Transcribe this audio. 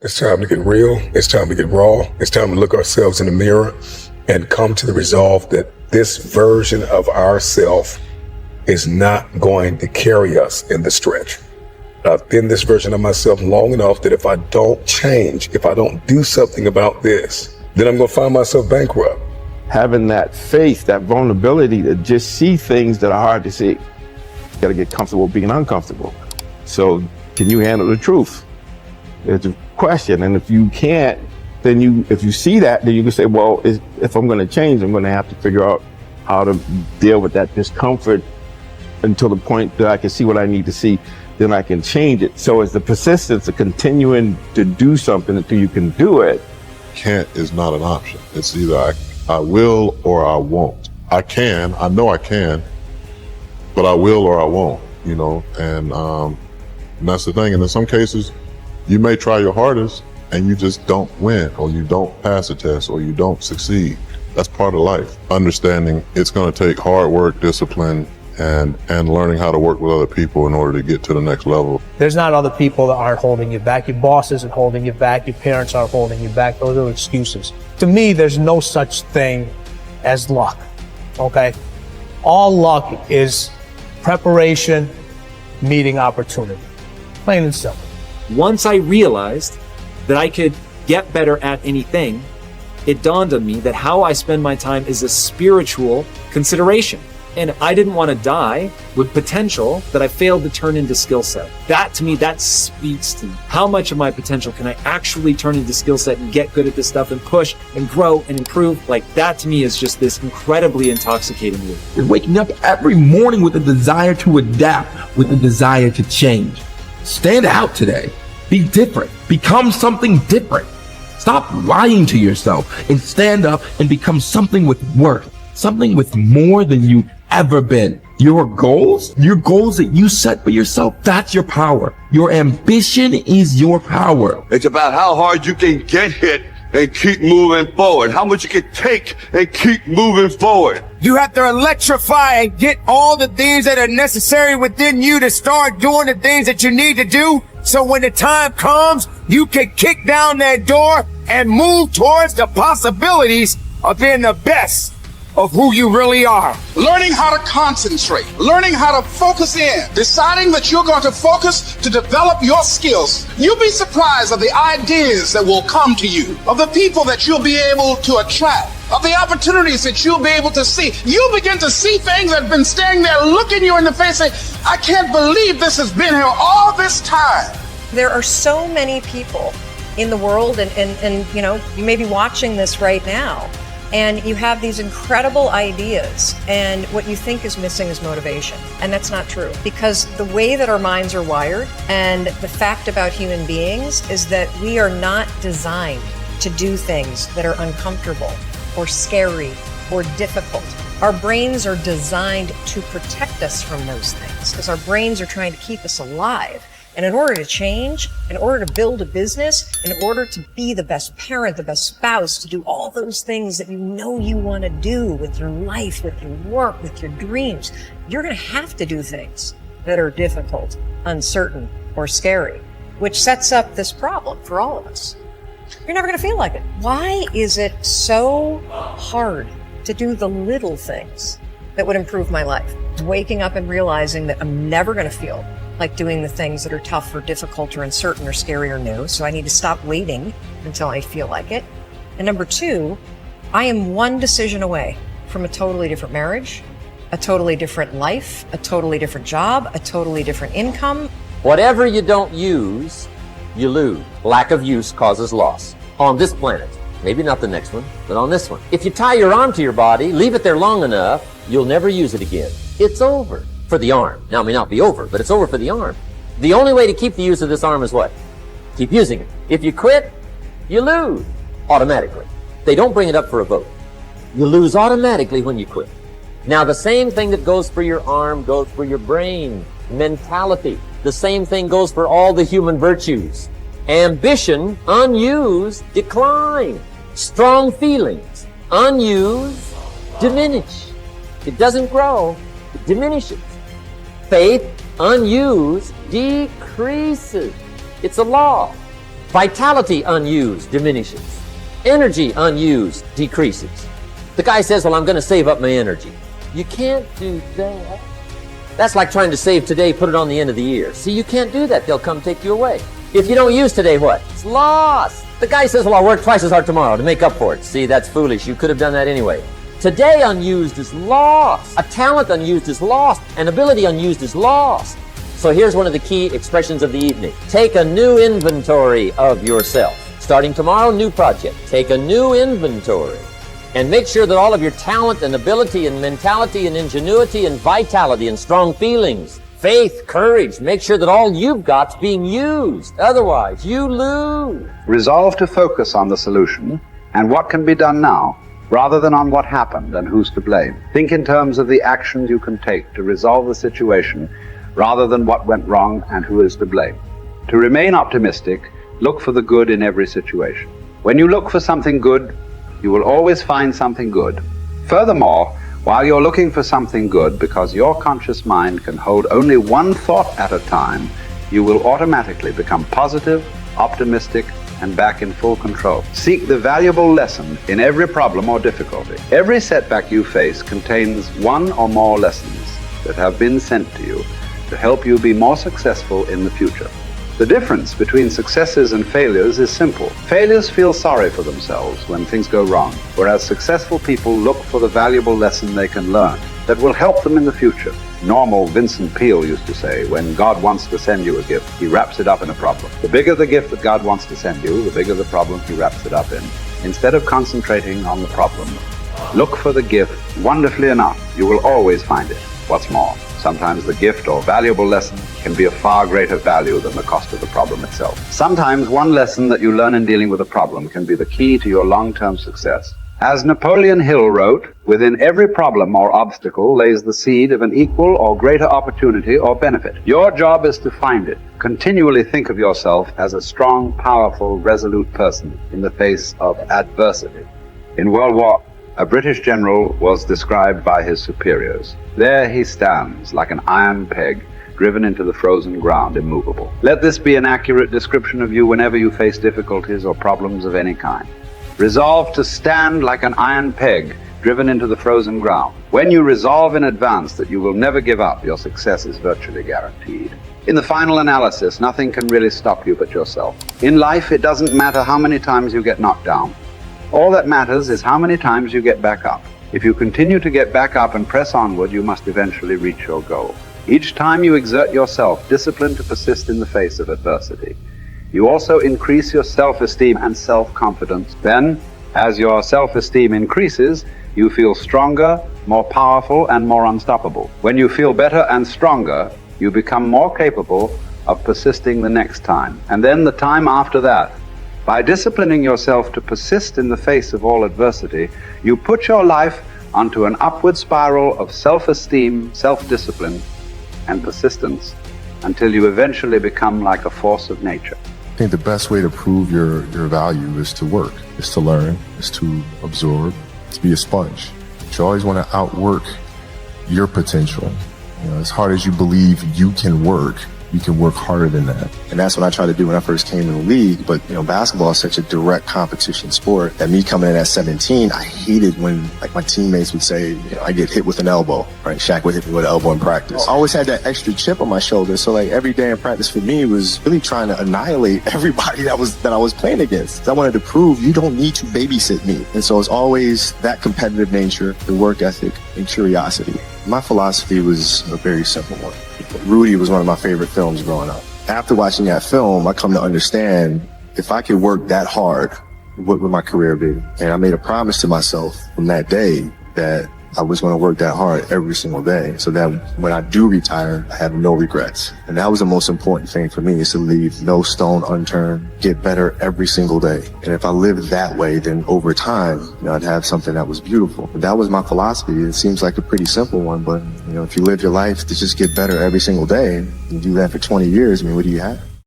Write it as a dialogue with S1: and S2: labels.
S1: It's time to get real. It's time to get raw. It's time to look ourselves in the mirror and come to the resolve that this version of ourself is not going to carry us in the stretch. I've been this version of myself long enough that if I don't change, if I don't do something about this, then I'm going to find myself bankrupt.
S2: Having that faith, that vulnerability to just see things that are hard to see. You got to get comfortable being uncomfortable. So can you handle the truth? It's a question. And if you can't, then if you see that, then you can say, well, if I'm going to change, I'm going to have to figure out how to deal with that discomfort until the point that I can see what I need to see, then I can change it. So it's the persistence of continuing to do something until you can do it.
S3: Can't is not an option. It's either I will or I won't. I know I can, but I will or I won't, and that's the thing. And in some cases, you may try your hardest and you just don't win, or you don't pass a test, or you don't succeed. That's part of life. Understanding it's going to take hard work, discipline, and learning how to work with other people in order to get to the next level.
S4: There's not other people that aren't holding you back. Your boss isn't holding you back. Your parents aren't holding you back. Those are excuses. To me, there's no such thing as luck, okay? All luck is preparation meeting opportunity. Plain and simple.
S5: Once I realized that I could get better at anything, it dawned on me that how I spend my time is a spiritual consideration. And I didn't want to die with potential that I failed to turn into skill set. That, to me, that speaks to how much of my potential can I actually turn into skill set and get good at this stuff and push and grow and improve. Like, that to me is just this incredibly intoxicating loop.
S6: You're waking up every morning with a desire to adapt, with a desire to change. Stand out today. Be different. Become something different. Stop lying to yourself and stand up and become something with worth, something with more than you've ever been. Your goals that you set for yourself, that's your power. Your ambition is your power.
S7: It's about how hard you can get hit and keep moving forward. How much you can take and keep moving forward.
S8: You have to electrify and get all the things that are necessary within you to start doing the things that you need to do. So when the time comes, you can kick down that door and move towards the possibilities of being the best of who you really are.
S9: Learning how to concentrate, learning how to focus in, deciding that you're going to focus to develop your skills. You'll be surprised of the ideas that will come to you, of the people that you'll be able to attract, of the opportunities that you'll be able to see. You'll begin to see things that have been standing there looking you in the face saying, I can't believe this has been here all this time.
S10: There are so many people in the world and you may be watching this right now, and you have these incredible ideas, and what you think is missing is motivation. And that's not true, because the way that our minds are wired and the fact about human beings is that we are not designed to do things that are uncomfortable or scary or difficult. Our brains are designed to protect us from those things, because our brains are trying to keep us alive. And in order to change, in order to build a business, in order to be the best parent, the best spouse, to do all those things that you know you want to do with your life, with your work, with your dreams, you're going to have to do things that are difficult, uncertain, or scary, which sets up this problem for all of us. You're never going to feel like it. Why is it so hard to do the little things that would improve my life? Waking up and realizing that I'm never going to feel like doing the things that are tough or difficult or uncertain or scary or new. So I need to stop waiting until I feel like it. And number two, I am one decision away from a totally different marriage, a totally different life, a totally different job, a totally different income.
S11: Whatever you don't use, you lose. Lack of use causes loss. On this planet, maybe not the next one, but on this one. If you tie your arm to your body, leave it there long enough, you'll never use it again. It's over. For the arm. Now, it may not be over, but it's over for the arm. The only way to keep the use of this arm is what? Keep using it. If you quit, you lose automatically. They don't bring it up for a vote. You lose automatically when you quit. Now, the same thing that goes for your arm goes for your brain, mentality. The same thing goes for all the human virtues. Ambition, unused, decline. Strong feelings, unused, diminish. It doesn't grow, it diminishes. Faith, unused, decreases. It's a law. Vitality unused diminishes. Energy unused decreases. The guy says, well, I'm going to save up my energy. You can't do that. That's like trying to save today, put it on the end of the year. See, you can't do that. They'll come take you away. If you don't use today, what? It's lost. The guy says, well, I'll work twice as hard tomorrow to make up for it. See, that's foolish. You could have done that anyway. Today unused is lost. A talent unused is lost. An ability unused is lost. So here's one of the key expressions of the evening. Take a new inventory of yourself. Starting tomorrow, new project. Take a new inventory. And make sure that all of your talent and ability and mentality and ingenuity and vitality and strong feelings, faith, courage, make sure that all you've got's being used. Otherwise, you lose.
S12: Resolve to focus on the solution and what can be done now, rather than on what happened and who's to blame. Think in terms of the actions you can take to resolve the situation, rather than what went wrong and who is to blame. To remain optimistic, look for the good in every situation. When you look for something good, you will always find something good. Furthermore, while you're looking for something good, because your conscious mind can hold only one thought at a time, you will automatically become positive, optimistic, and back in full control. Seek the valuable lesson in every problem or difficulty. Every setback you face contains one or more lessons that have been sent to you to help you be more successful in the future. The difference between successes and failures is simple. Failures feel sorry for themselves when things go wrong, whereas successful people look for the valuable lesson they can learn that will help them in the future. Normal Vincent Peale used to say, when God wants to send you a gift, he wraps it up in a problem. The bigger the gift that God wants to send you, the bigger the problem he wraps it up in. Instead of concentrating on the problem, look for the gift. Wonderfully enough, you will always find it. What's more, sometimes the gift or valuable lesson can be of far greater value than the cost of the problem itself. Sometimes one lesson that you learn in dealing with a problem can be the key to your long-term success. As Napoleon Hill wrote, within every problem or obstacle lays the seed of an equal or greater opportunity or benefit. Your job is to find it. Continually think of yourself as a strong, powerful, resolute person in the face of adversity. In World War, a British general was described by his superiors. There he stands like an iron peg, driven into the frozen ground, immovable. Let this be an accurate description of you whenever you face difficulties or problems of any kind. Resolve to stand like an iron peg, driven into the frozen ground. When you resolve in advance that you will never give up, your success is virtually guaranteed. In the final analysis, nothing can really stop you but yourself. In life, it doesn't matter how many times you get knocked down. All that matters is how many times you get back up. If you continue to get back up and press onward, you must eventually reach your goal. Each time you exert yourself, discipline to persist in the face of adversity, you also increase your self-esteem and self-confidence. Then, as your self-esteem increases, you feel stronger, more powerful, and more unstoppable. When you feel better and stronger, you become more capable of persisting the next time, and then the time after that. By disciplining yourself to persist in the face of all adversity, you put your life onto an upward spiral of self-esteem, self-discipline, and persistence until you eventually become like a force of nature.
S3: I think the best way to prove your value is to work, is to learn, is to absorb, to be a sponge. You always want to outwork your potential. As hard as you believe you can work harder than that. And that's what I tried to do when I first came in the league. But, basketball is such a direct competition sport that me coming in at 17, I hated when my teammates would say, I get hit with an elbow, right? Shaq would hit me with an elbow in practice. I always had that extra chip on my shoulder. So every day in practice for me was really trying to annihilate everybody that I was playing against. I wanted to prove you don't need to babysit me. And so it's always that competitive nature, the work ethic, and curiosity. My philosophy was a very simple one. Rudy was one of my favorite films growing up. After watching that film, I come to understand if I could work that hard, what would my career be? And I made a promise to myself from that day that I was going to work that hard every single day so that when I do retire, I have no regrets. And that was the most important thing for me, is to leave no stone unturned, get better every single day. And if I lived that way, then over time, I'd have something that was beautiful. But that was my philosophy. It seems like a pretty simple one, but if you live your life to just get better every single day and do that for 20 years, what do you have?